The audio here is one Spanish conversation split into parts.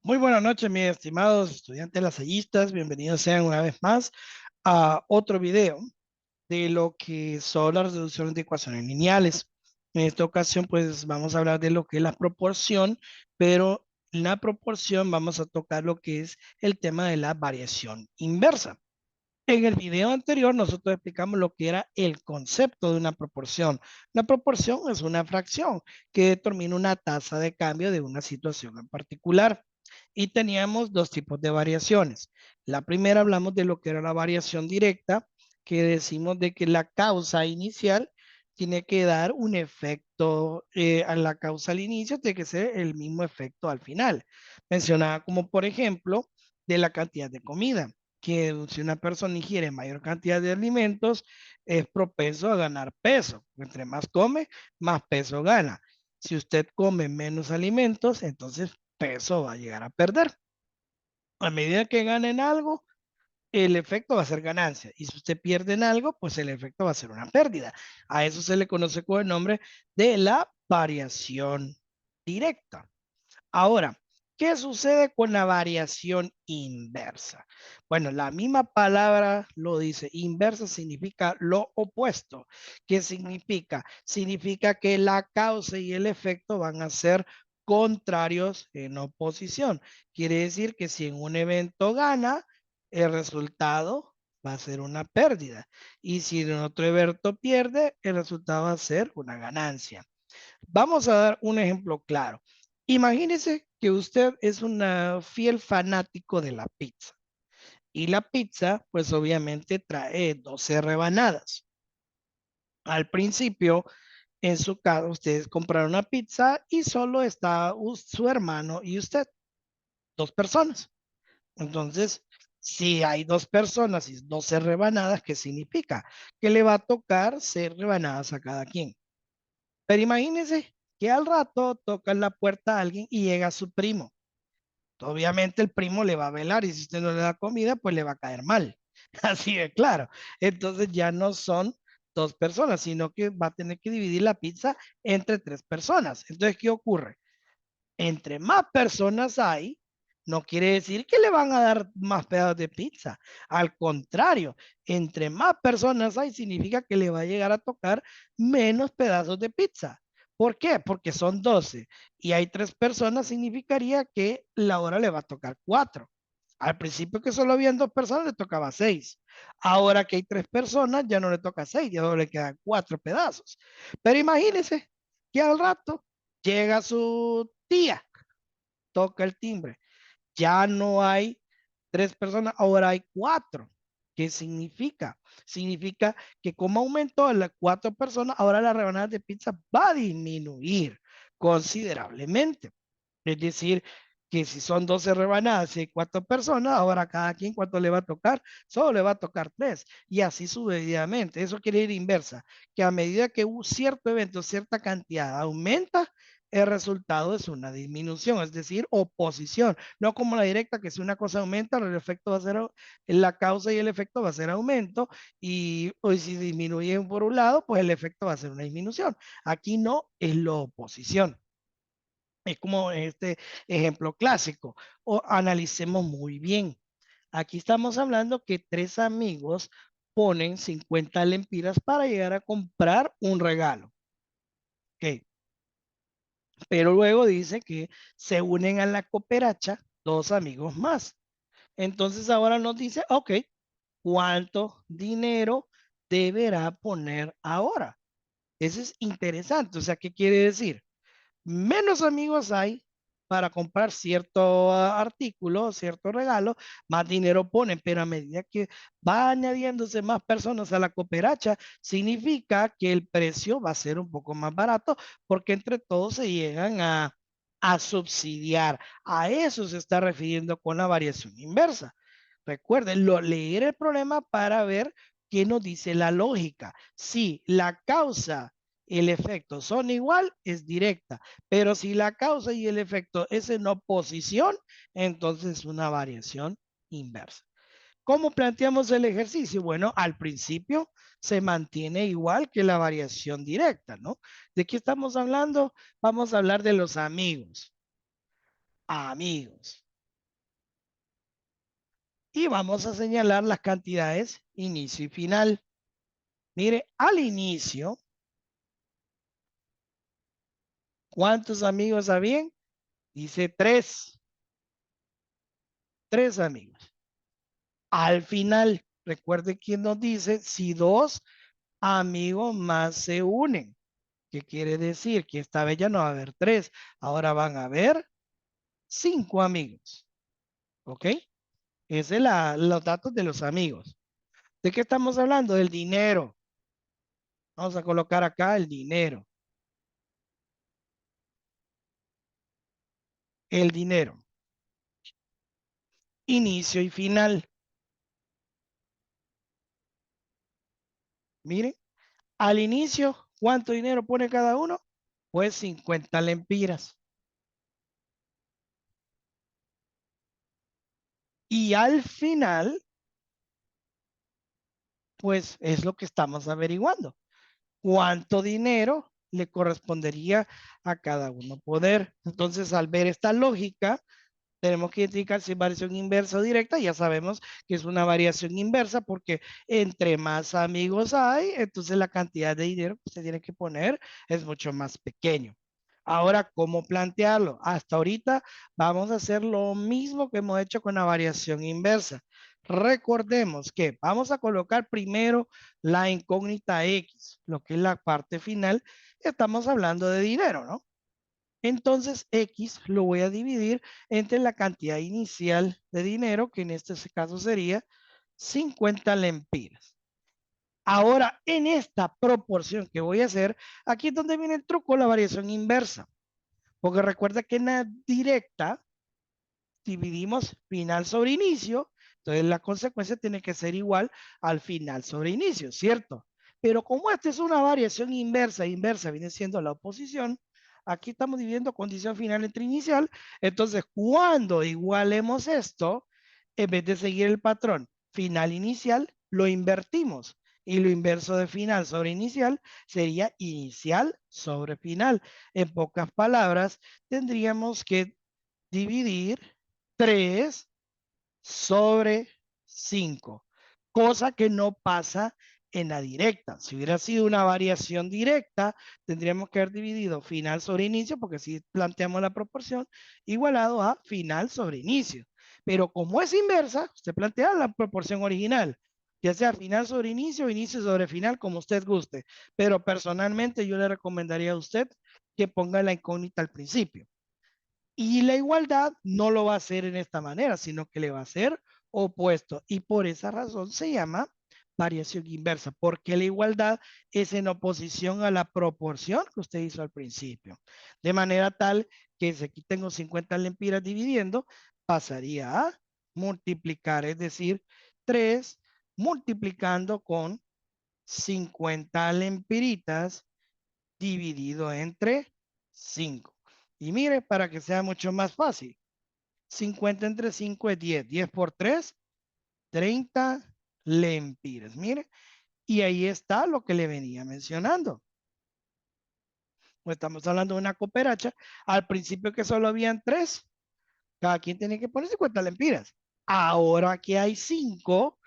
Muy buenas noches, mis estimados estudiantes lasallistas. Bienvenidos sean una vez más a otro video de lo que son las resoluciones de ecuaciones lineales. En esta ocasión, pues vamos a hablar de lo que es la proporción, pero en la proporción vamos a tocar lo que es el tema de la variación inversa. En el video anterior, nosotros explicamos lo que era el concepto de una proporción. Una proporción es una fracción que determina una tasa de cambio de una situación en particular. Y teníamos dos tipos de variaciones. La primera hablamos de lo que era la variación directa, que decimos de que la causa inicial tiene que dar un efecto a la causa al inicio, tiene que ser el mismo efecto al final. Mencionaba como por ejemplo de la cantidad de comida, que si una persona ingiere mayor cantidad de alimentos, es propenso a ganar peso. Entre más come, más peso gana. Si usted come menos alimentos, entonces peso va a llegar a perder. A medida que ganen algo, el efecto va a ser ganancia. Y si usted pierde en algo, pues el efecto va a ser una pérdida. A eso se le conoce con el nombre de la variación directa. Ahora, ¿qué sucede con la variación inversa? Bueno, la misma palabra lo dice. Inversa significa lo opuesto. ¿Qué significa? Significa que la causa y el efecto van a ser contrarios en oposición. Quiere decir que si en un evento gana, el resultado va a ser una pérdida. Y si en otro evento pierde, el resultado va a ser una ganancia. Vamos a dar un ejemplo claro. Imagínese que usted es un fiel fanático de la pizza y la pizza pues obviamente trae 12 rebanadas. Al principio, en su casa, ustedes compraron una pizza y solo está su hermano y usted, dos personas. Entonces, si hay dos personas y 12 rebanadas, ¿qué significa? Que le va a tocar 6 rebanadas a cada quien. Pero imagínense que al rato toca en la puerta a alguien y llega su primo. Obviamente el primo le va a velar y si usted no le da comida, pues le va a caer mal. Así de claro. Entonces ya no son dos personas, sino que va a tener que dividir la pizza entre tres personas. Entonces, ¿qué ocurre? Entre más personas hay, no quiere decir que le van a dar más pedazos de pizza. Al contrario, entre más personas hay, significa que le va a llegar a tocar menos pedazos de pizza. ¿Por qué? Porque son 12 y hay tres personas, significaría que la hora le va a tocar 4. Al principio que solo habían dos personas, le tocaba 6. Ahora que hay tres personas, ya no le toca 6, ya solo le quedan 4 pedazos. Pero imagínense que al rato llega su tía, toca el timbre. Ya no hay tres personas, ahora hay 4. ¿Qué significa? Significa que como aumentó a las 4 personas, ahora la rebanada de pizza va a disminuir considerablemente. Es decir, que si son 12 rebanadas y hay 4 personas, ahora cada quien cuánto le va a tocar, solo le va a tocar 3 y así sucesivamente. Eso quiere ir inversa, que a medida que un cierto evento, cierta cantidad aumenta, el resultado es una disminución, es decir, oposición, no como la directa, que si una cosa aumenta, el efecto va a ser, la causa y el efecto va a ser aumento, y hoy si disminuyen por un lado, pues el efecto va a ser una disminución. Aquí no es la oposición. Es como este ejemplo clásico. O analicemos muy bien. Aquí estamos hablando que tres amigos ponen 50 lempiras para llegar a comprar un regalo. Ok. Pero luego dice que se unen a la cooperacha dos amigos más. Entonces ahora nos dice, ok, ¿cuánto dinero deberá poner ahora? Eso es interesante. O sea, ¿qué quiere decir? Menos amigos hay para comprar cierto artículo, cierto regalo, más dinero ponen, pero a medida que va añadiéndose más personas a la cooperacha, significa que el precio va a ser un poco más barato porque entre todos se llegan a subsidiar. A eso se está refiriendo con la variación inversa. Recuerden, leer el problema para ver qué nos dice la lógica. Si la causa el efecto son igual, es directa. Pero si la causa y el efecto es en oposición, entonces es una variación inversa. ¿Cómo planteamos el ejercicio? Bueno, al principio se mantiene igual que la variación directa, ¿no? ¿De qué estamos hablando? Vamos a hablar de los amigos. Amigos. y vamos a señalar las cantidades inicio y final. Mire, al inicio, ¿cuántos amigos habían? Dice tres, tres amigos. Al final, recuerde quién nos dice si dos amigos más se unen. ¿Qué quiere decir? Que esta vez ya no va a haber tres, ahora van a haber cinco amigos. ¿Ok? Ese es los datos de los amigos. ¿De qué estamos hablando? Del dinero. Vamos a colocar acá el dinero. El dinero. Inicio y final. Miren, al inicio, ¿cuánto dinero pone cada uno? Pues 50 lempiras. Y al final, pues es lo que estamos averiguando. ¿Cuánto dinero le correspondería a cada uno poder? Entonces, al ver esta lógica, tenemos que identificar si es variación inversa o directa. Ya sabemos que es una variación inversa porque entre más amigos hay, entonces la cantidad de dinero que se tiene que poner es mucho más pequeño. Ahora, ¿cómo plantearlo? Hasta ahorita vamos a hacer lo mismo que hemos hecho con la variación inversa. Recordemos que vamos a colocar primero la incógnita X, lo que es la parte final. Estamos hablando de dinero, ¿no? Entonces, X lo voy a dividir entre la cantidad inicial de dinero, que en este caso sería 50 lempiras. Ahora, en esta proporción que voy a hacer, aquí es donde viene el truco, la variación inversa. Porque recuerda que en la directa dividimos final sobre inicio, entonces la consecuencia tiene que ser igual al final sobre inicio, ¿cierto? Pero como esta es una variación inversa, inversa viene siendo la oposición, aquí estamos dividiendo condición final entre inicial, entonces cuando igualemos esto, en vez de seguir el patrón final inicial, lo invertimos. Y lo inverso de final sobre inicial sería inicial sobre final. En pocas palabras, tendríamos que dividir 3 sobre 5, cosa que no pasa en la directa. Si hubiera sido una variación directa, tendríamos que haber dividido final sobre inicio, porque si planteamos la proporción, igualado a final sobre inicio. Pero como es inversa, usted plantea la proporción original, ya sea final sobre inicio o inicio sobre final, como usted guste. Pero personalmente yo le recomendaría a usted que ponga la incógnita al principio. Y la igualdad no lo va a hacer en esta manera, sino que le va a ser opuesto. Y por esa razón se llama variación inversa, porque la igualdad es en oposición a la proporción que usted hizo al principio. De manera tal que si aquí tengo 50 lempiras dividiendo, pasaría a multiplicar, es decir, 3 multiplicando con 50 lempiritas dividido entre 5. Y mire, para que sea mucho más fácil, 50 entre 5 es 10. 10 por 3, 30 lempiras. Mire, y ahí está lo que le venía mencionando. Pues estamos hablando de una cooperacha. Al principio que solo habían 3, cada quien tenía que poner 50 lempiras. Ahora que hay 5,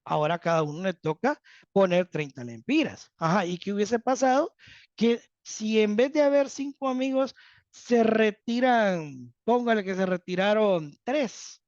ahora a cada uno le toca poner 30 lempiras. Ajá, ¿y qué hubiese pasado? Que si en vez de haber 5 amigos se retiran, póngale que se retiraron 3.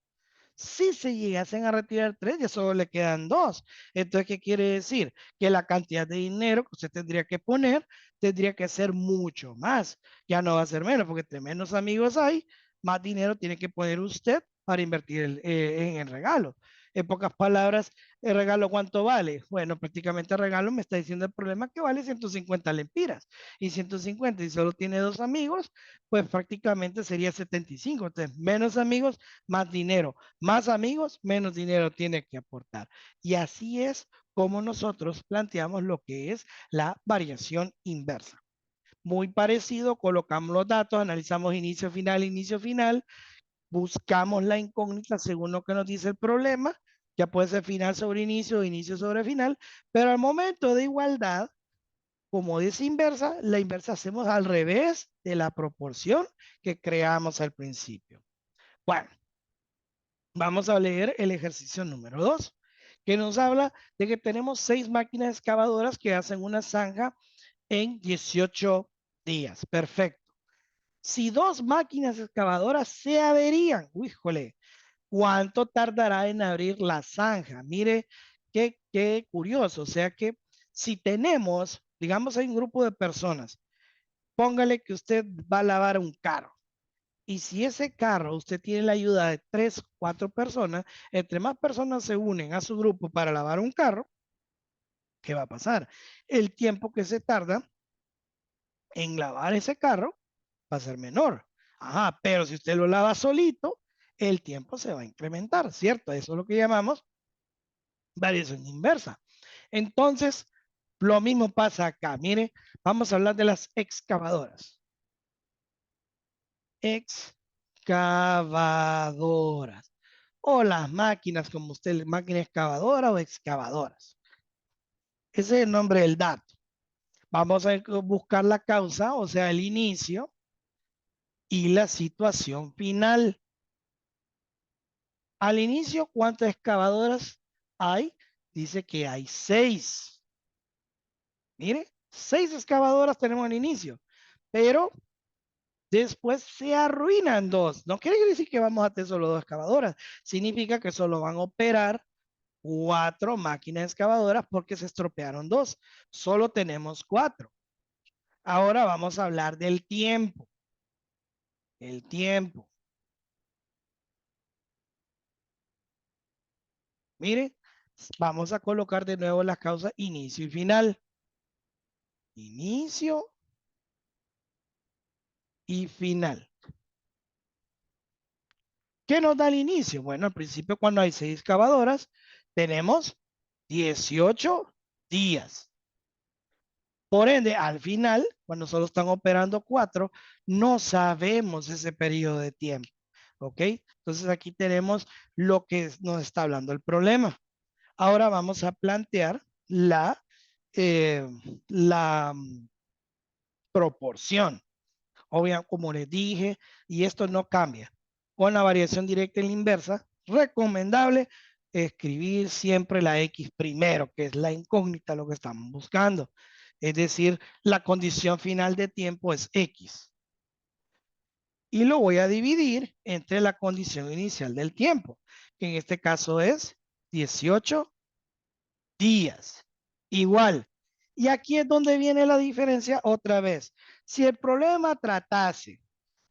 Si se llegasen a retirar 3, ya solo le quedan 2. Entonces, ¿qué quiere decir? Que la cantidad de dinero que usted tendría que poner tendría que ser mucho más. Ya no va a ser menos, porque entre menos amigos hay, más dinero tiene que poner usted para invertir en el regalo. En pocas palabras, ¿el regalo cuánto vale? Bueno, prácticamente el regalo me está diciendo el problema que vale 150 lempiras. Y 150, y solo tiene 2 amigos, pues prácticamente sería 75. Entonces, menos amigos, más dinero. Más amigos, menos dinero tiene que aportar. Y así es como nosotros planteamos lo que es la variación inversa. Muy parecido, colocamos los datos, analizamos inicio, final, buscamos la incógnita según lo que nos dice el problema, ya puede ser final sobre inicio o inicio sobre final, pero al momento de igualdad, como es inversa, la inversa hacemos al revés de la proporción que creamos al principio. Bueno, Vamos a leer el ejercicio número 2, que nos habla de que tenemos 6 máquinas excavadoras que hacen una zanja en 18 días. Perfecto. Si 2 máquinas excavadoras se averían, híjole, ¿cuánto tardará en abrir la zanja? Mire, qué curioso. O sea que si tenemos, digamos, hay un grupo de personas, póngale que usted va a lavar un carro. Y si ese carro usted tiene la ayuda de 3, 4 personas, entre más personas se unen a su grupo para lavar un carro, ¿qué va a pasar? El tiempo que se tarda en lavar ese carro va a ser menor. Ajá, pero si usted lo lava solito, el tiempo se va a incrementar, ¿cierto? Eso es lo que llamamos variación inversa. Entonces, lo mismo pasa acá. Mire, vamos a hablar de las excavadoras. Excavadoras. O las máquinas, como usted, máquina excavadora o excavadoras. Ese es el nombre del dato. Vamos a buscar la causa, o sea, el inicio y la situación final. Al inicio, ¿cuántas excavadoras hay? Dice que hay 6. Mire, 6 excavadoras tenemos al inicio, pero después se arruinan 2. No quiere decir que vamos a tener solo 2 excavadoras. Significa que solo van a operar 4 máquinas excavadoras porque se estropearon 2. Solo tenemos 4. Ahora vamos a hablar del tiempo. El tiempo. Mire, vamos a colocar de nuevo las causas inicio y final. Inicio y final. ¿Qué nos da el inicio? Bueno, al principio cuando hay 6 excavadoras, tenemos 18 días. Por ende, al final, cuando solo están operando 4, no sabemos ese periodo de tiempo. ¿Ok? Entonces aquí tenemos lo que nos está hablando el problema. Ahora vamos a plantear eh, la proporción. Obviamente, como les dije, y esto no cambia. Con la variación directa y la inversa, recomendable escribir siempre la X primero, que es la incógnita, lo que estamos buscando. Es decir, la condición final de tiempo es X. Y lo voy a dividir entre la condición inicial del tiempo, que en este caso es 18 días. Igual. Y aquí es donde viene la diferencia otra vez. Si el problema tratase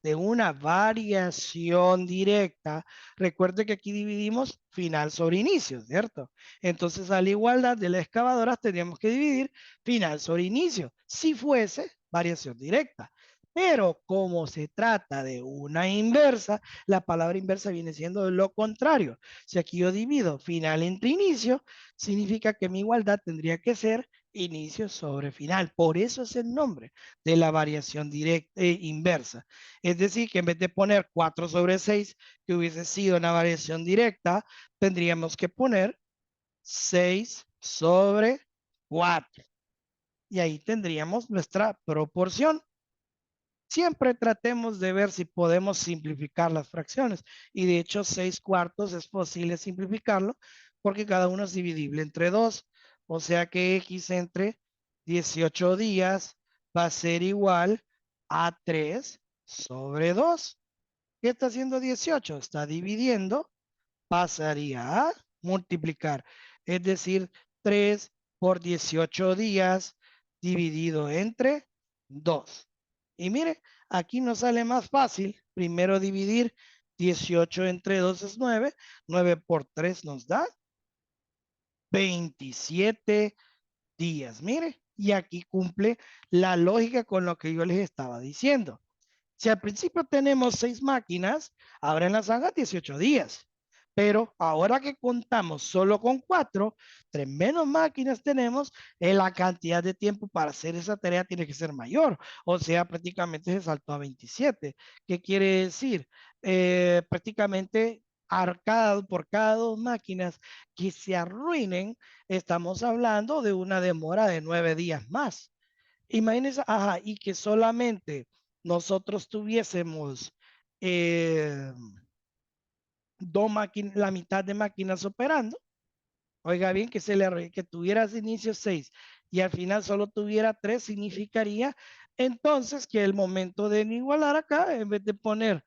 de una variación directa, recuerde que aquí dividimos final sobre inicio, ¿cierto? Entonces, a la igualdad de las excavadoras, tendríamos que dividir final sobre inicio, si fuese variación directa. Pero como se trata de una inversa, la palabra inversa viene siendo lo contrario. Si aquí yo divido final entre inicio, significa que mi igualdad tendría que ser inicio sobre final. Por eso es el nombre de la variación directa inversa. Es decir, que en vez de poner 4 sobre 6, que hubiese sido una variación directa, tendríamos que poner 6 sobre 4. Y ahí tendríamos nuestra proporción. Siempre tratemos de ver si podemos simplificar las fracciones. Y de hecho, 6 cuartos es posible simplificarlo porque cada uno es dividible entre 2. O sea que X entre 18 días va a ser igual a 3 sobre 2. ¿Qué está haciendo 18? Está dividiendo, pasaría a multiplicar. Es decir, 3 por 18 días dividido entre 2. Y mire, aquí nos sale más fácil. Primero dividir 18 entre 2 es 9. 9 por 3 nos da 27 días. Mire, y aquí cumple la lógica con lo que yo les estaba diciendo. Si al principio tenemos 6 máquinas, ahora en la saga 18 días. Pero ahora que contamos solo con 4, 3 menos máquinas tenemos, la cantidad de tiempo para hacer esa tarea tiene que ser mayor. O sea, prácticamente se saltó a 27. ¿Qué quiere decir? Prácticamente por cada 2 máquinas que se arruinen, estamos hablando de una demora de 9 días más. Imagínense, ajá, y que solamente nosotros tuviésemos, eh, la mitad de máquinas operando. Oiga bien, que tuvieras inicio 6 y al final solo tuviera 3 significaría entonces que el momento de igualar acá, en vez de poner,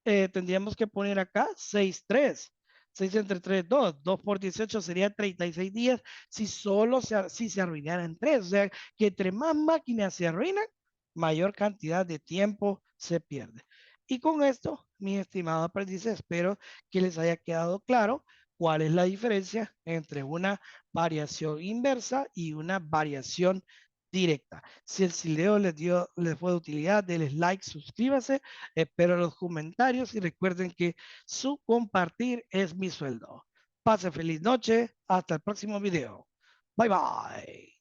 tendríamos que poner acá 6 3, 6 entre 3 2, 2 por 18 sería 36 días si se arruinaran 3. O sea, que entre más máquinas se arruinan, mayor cantidad de tiempo se pierde. Y con esto, mis estimados aprendices, espero que les haya quedado claro cuál es la diferencia entre una variación inversa y una variación directa. Si el video les fue de utilidad, denles like, suscríbase, espero los comentarios y recuerden que su compartir es mi sueldo. Pase feliz noche, hasta el próximo video. Bye bye.